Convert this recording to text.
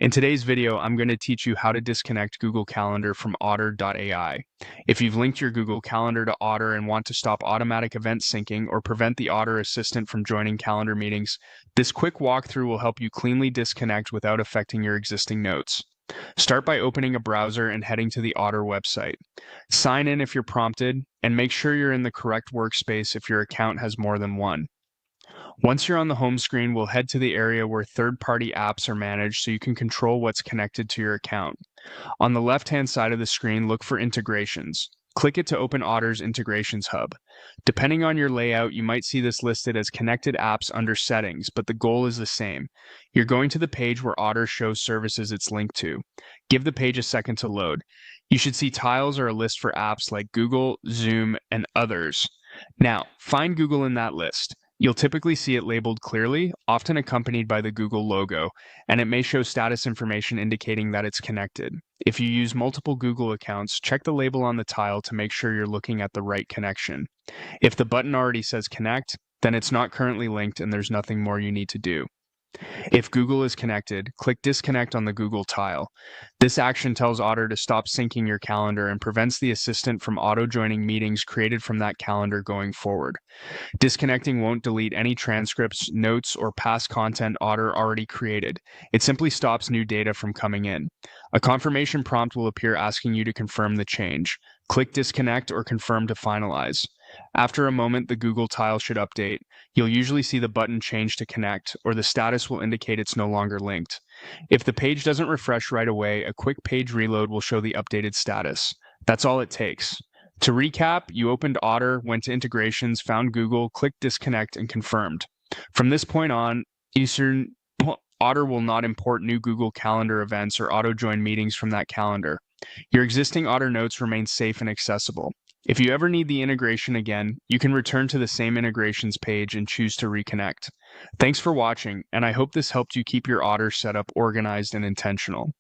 In today's video, I'm going to teach you how to disconnect Google Calendar from Otter.ai. If you've linked your Google Calendar to Otter and want to stop automatic event syncing or prevent the Otter assistant from joining calendar meetings, this quick walkthrough will help you cleanly disconnect without affecting your existing notes. Start by opening a browser and heading to the Otter website. Sign in if you're prompted, and make sure you're in the correct workspace if your account has more than one. Once you're on the home screen, we'll head to the area where third-party apps are managed so you can control what's connected to your account. On the left-hand side of the screen, look for Integrations. Click it to open Otter's Integrations Hub. Depending on your layout, you might see this listed as Connected Apps under Settings, but the goal is the same. You're going to the page where Otter shows services it's linked to. Give the page a second to load. You should see tiles or a list for apps like Google, Zoom, and others. Now, find Google in that list. You'll typically see it labeled clearly, often accompanied by the Google logo, and it may show status information indicating that it's connected. If you use multiple Google accounts, check the label on the tile to make sure you're looking at the right connection. If the button already says connect, then it's not currently linked and there's nothing more you need to do. If Google is connected, click Disconnect on the Google tile. This action tells Otter to stop syncing your calendar and prevents the assistant from auto-joining meetings created from that calendar going forward. Disconnecting won't delete any transcripts, notes, or past content Otter already created. It simply stops new data from coming in. A confirmation prompt will appear asking you to confirm the change. Click Disconnect or Confirm to finalize. After a moment, the Google tile should update. You'll usually see the button change to connect, or the status will indicate it's no longer linked. If the page doesn't refresh right away, a quick page reload will show the updated status. That's all it takes. To recap, you opened Otter, went to Integrations, found Google, clicked Disconnect, and confirmed. From this point on, Otter will not import new Google Calendar events or auto-join meetings from that calendar. Your existing Otter notes remain safe and accessible. If you ever need the integration again, you can return to the same integrations page and choose to reconnect. Thanks for watching, and I hope this helped you keep your Otter setup organized and intentional.